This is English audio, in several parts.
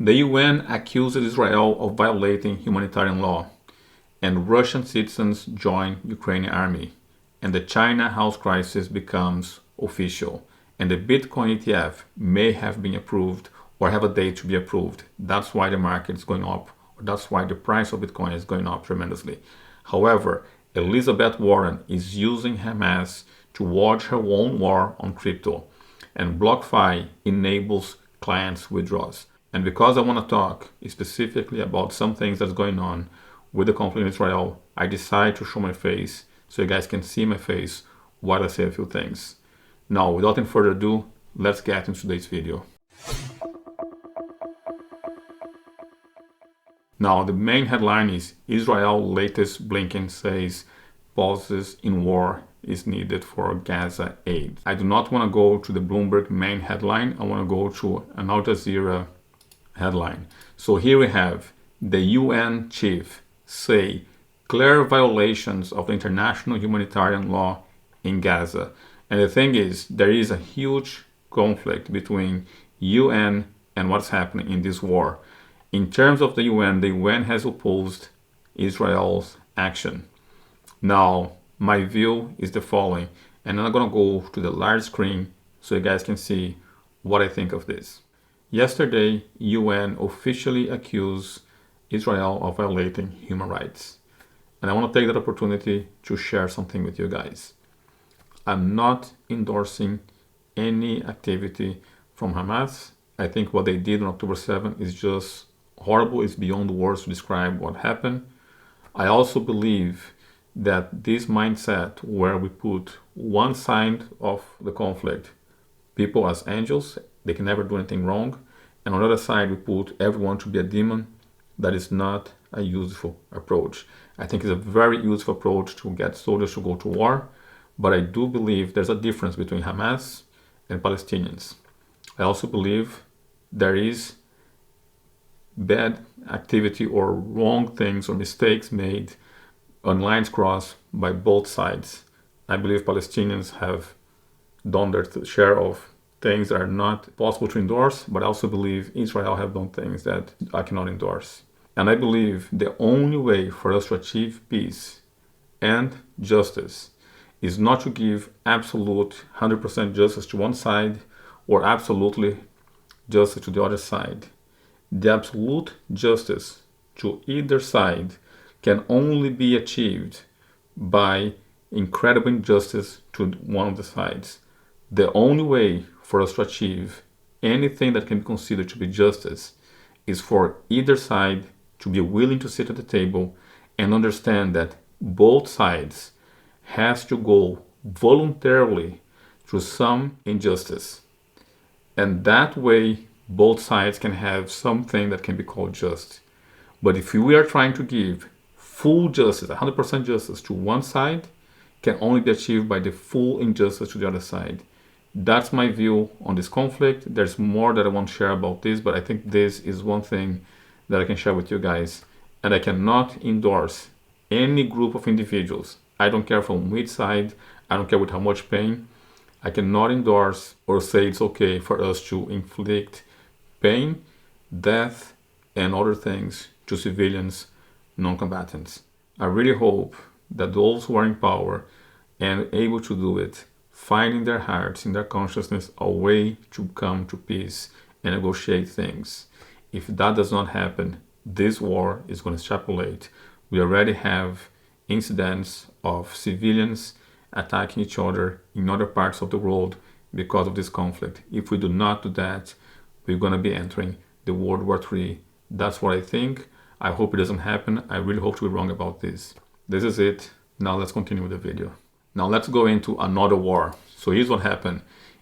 The UN accuses Israel of violating humanitarian law, and Russian citizens join Ukrainian army, and the China house crisis becomes official, and the Bitcoin ETF may have been approved or have a date to be approved. That's why the market is going up, or that's why the price of Bitcoin is going up tremendously. However, Elizabeth Warren is using Hamas to wage her own war on crypto, and BlockFi enables clients' withdrawals. And because I want to talk specifically about some things that's going on with the conflict in Israel, I decided to show my face so you guys can see my face while I say a few things. Now, without any further ado, let's get into today's video. Now, the main headline is Israel latest Blinken says pauses in war is needed for Gaza aid. I do not want to go to the Bloomberg main headline. I want to go to an Al Jazeera headline. So here we have the UN chief say clear violations of the international humanitarian law in Gaza. And the thing is, there is a huge conflict between UN and what's happening in this war. In terms of the UN has opposed Israel's action. Now, my view is the following, and I'm going to go to the large screen so you guys can see what I think of this. Yesterday, UN officially accused Israel of violating human rights. And I want to take that opportunity to share something with you guys. I'm not endorsing any activity from Hamas. I think what they did on October 7th is just horrible. It's beyond words to describe what happened. I also believe that this mindset where we put one side of the conflict, people as angels, they can never do anything wrong, and on the other side we put everyone to be a demon, that is not a useful approach. I think it's a very useful approach to get soldiers to go to war, but I do believe there's a difference between Hamas and Palestinians. I also believe there is bad activity or wrong things or mistakes made on lines crossed by both sides. I believe Palestinians have done their share of things that are not possible to endorse, but I also believe Israel have done things that I cannot endorse. And I believe the only way for us to achieve peace and justice is not to give absolute 100% justice to one side or absolutely justice to the other side. The absolute justice to either side can only be achieved by incredible injustice to one of the sides. The only way for us to achieve anything that can be considered to be justice is for either side to be willing to sit at the table and understand that both sides has to go voluntarily through some injustice. And that way, both sides can have something that can be called just. But if we are trying to give full justice, 100% justice to one side, can only be achieved by the full injustice to the other side. That's my view on this conflict. There's more that I want to share about this, but I think this is one thing that I can share with you guys. And I cannot endorse any group of individuals. I don't care from which side, I don't care with how much pain. I cannot endorse or say it's okay for us to inflict pain, death, and other things to civilians, non-combatants. I really hope that those who are in power and able to do it find in their hearts, in their consciousness, a way to come to peace and negotiate things. If that does not happen, this war is going to extrapolate. We already have incidents of civilians attacking each other in other parts of the world because of this conflict. If we do not do that, we're going to be entering the World War III. That's what I think. I hope it doesn't happen. I really hope to be wrong about this. This is it. Now let's continue with the video. Now let's go into another war. So here's what happened.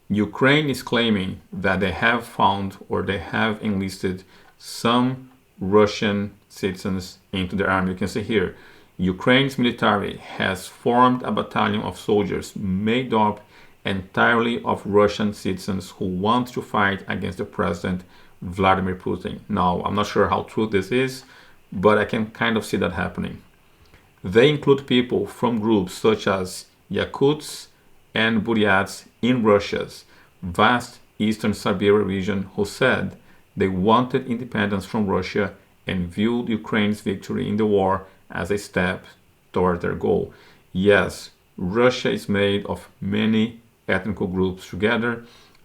Ukraine is claiming that they have found or they have enlisted some Russian citizens into their army. You can see here, Ukraine's military has formed a battalion of soldiers made up entirely of Russian citizens who want to fight against the president Vladimir Putin. Now, I'm not sure how true this is, but I can kind of see that happening. They include people from groups such as Yakuts and Buryats in Russia's vast eastern Siberia region who said They wanted independence from Russia and viewed Ukraine's victory in the war as a step toward their goal. Yes, Russia is made of many ethnic groups together,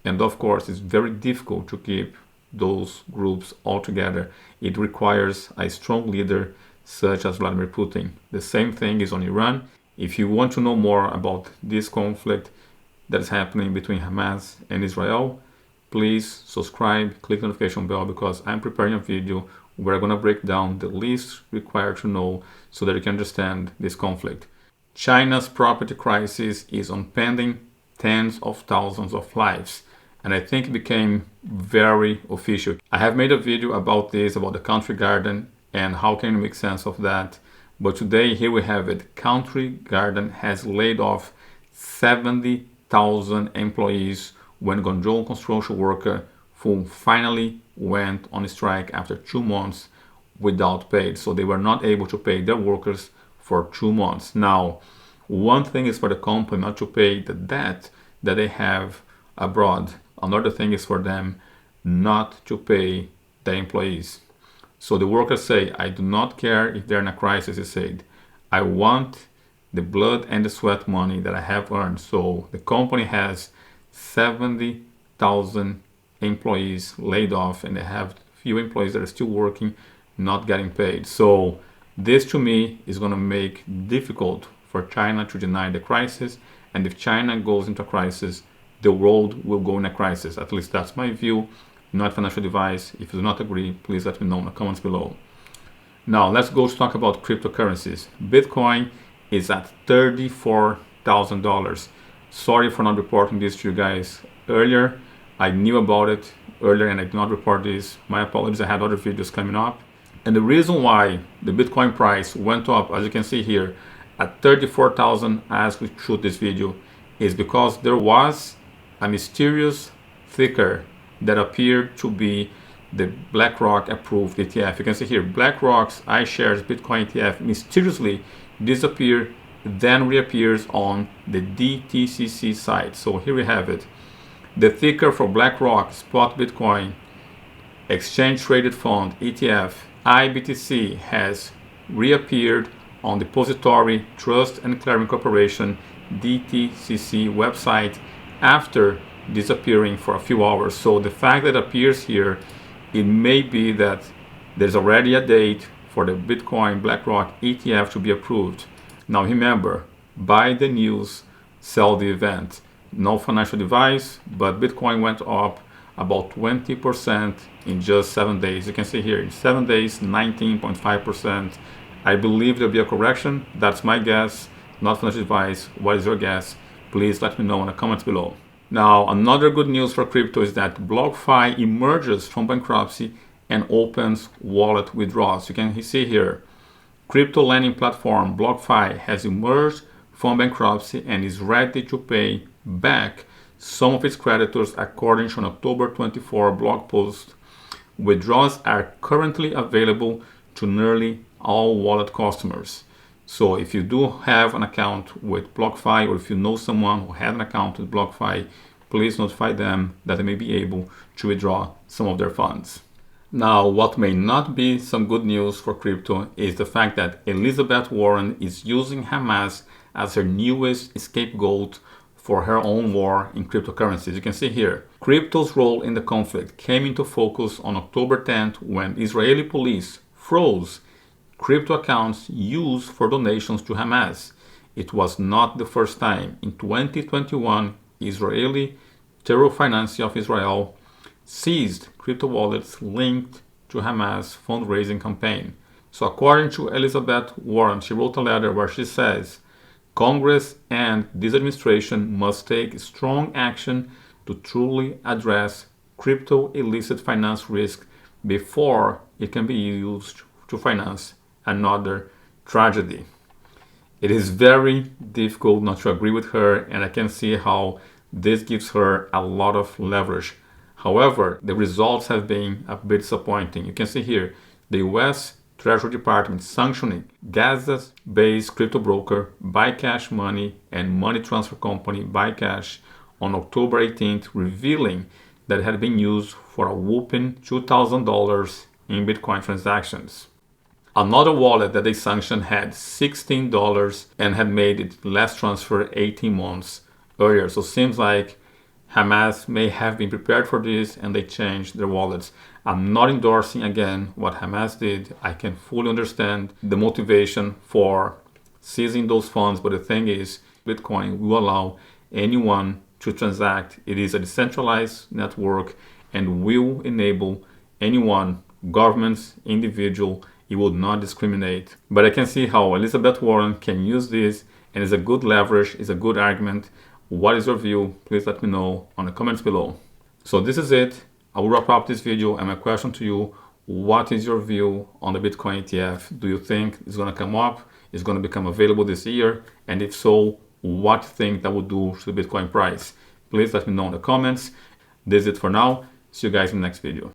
and of course it's very difficult to keep those groups all together. It requires a strong leader such as Vladimir Putin. The same thing is on Iran. If you want to know more about this conflict that is happening between Hamas and Israel, please subscribe, click the notification bell, because I'm preparing a video where I'm going to break down the list required to know so that you can understand this conflict. China's property crisis is impending tens of thousands of lives, and I think it became very official. I have made a video about this, about the Country Garden and how can you make sense of that. But today, here we have it. Country Garden has laid off 70,000 employees when Guangzhou construction worker who finally went on strike after 2 months without pay. So they were not able to pay their workers for 2 months. Now, one thing is for the company not to pay the debt that they have abroad. Another thing is for them not to pay the employees. So the workers say, I do not care if they're in a crisis, he said. I want the blood and the sweat money that I have earned. So the company has 70,000 employees laid off, and they have few employees that are still working, not getting paid. So this to me is going to make difficult for China to deny the crisis. And if China goes into a crisis, the world will go in a crisis. At least that's my view, not financial advice. If you do not agree, please let me know in the comments below. Now let's go to talk about cryptocurrencies. Bitcoin is at $34,000. Sorry for not reporting this to you guys earlier. I knew about it earlier and I did not report this. My apologies, I had other videos coming up. And the reason why the Bitcoin price went up, as you can see here, at 34,000 as we shoot this video, is because there was a mysterious ticker that appeared to be the BlackRock approved ETF. You can see here, BlackRock's iShares Bitcoin ETF mysteriously disappeared, then reappears on the DTCC site. So here we have it. The ticker for BlackRock Spot Bitcoin Exchange Traded Fund ETF IBTC has reappeared on Depository Trust and Clearing Corporation DTCC website after disappearing for a few hours. So the fact that it appears here, it may be that there's already a date for the Bitcoin BlackRock ETF to be approved. Now remember, buy the news, sell the event. No financial advice, but Bitcoin went up about 20% in just 7 days. You can see here, in 7 days, 19.5%. I believe there'll be a correction. That's my guess, not financial advice. What is your guess? Please let me know in the comments below. Now, another good news for crypto is that BlockFi emerges from bankruptcy and opens wallet withdrawals. You can see here, crypto lending platform BlockFi has emerged from bankruptcy and is ready to pay back some of its creditors, according to an October 24 blog post. Withdrawals are currently available to nearly all wallet customers. So if you do have an account with BlockFi, or if you know someone who had an account with BlockFi, please notify them that they may be able to withdraw some of their funds. Now, what may not be some good news for crypto is the fact that Elizabeth Warren is using Hamas as her newest scapegoat for her own war in cryptocurrencies. You can see here, crypto's role in the conflict came into focus on October 10th when Israeli police froze crypto accounts used for donations to Hamas. It was not the first time. In 2021, Israeli Terror Financing of Israel seized crypto wallets linked to Hamas fundraising campaign. So according to Elizabeth Warren, she wrote a letter where she says, Congress and this administration must take strong action to truly address crypto illicit finance risk before it can be used to finance another tragedy. It is very difficult not to agree with her, and I can see how this gives her a lot of leverage. However, the results have been a bit disappointing. You can see here, the US Treasury Department sanctioning Gaza-based crypto broker BuyCash Money and money transfer company BuyCash on October 18th, revealing that had been used for a whopping $2,000 in Bitcoin transactions. Another wallet that they sanctioned had $16 and had made its last transfer 18 months earlier. So it seems like Hamas may have been prepared for this and they changed their wallets. I'm not endorsing again what Hamas did. I can fully understand the motivation for seizing those funds, but the thing is, Bitcoin will allow anyone to transact. It is a decentralized network and will enable anyone, governments, individual. It will not discriminate. But I can see how Elizabeth Warren can use this, and it's a good leverage, it's a good argument. What is your view? Please let me know on the comments below. So this is it. I will wrap up this video, and my question to you, what is your view on the Bitcoin ETF? Do you think it's going to come up? It's going to become available this year? And if so, what do you think that would do to the Bitcoin price? Please let me know in the comments. This is it for now. See you guys in the next video.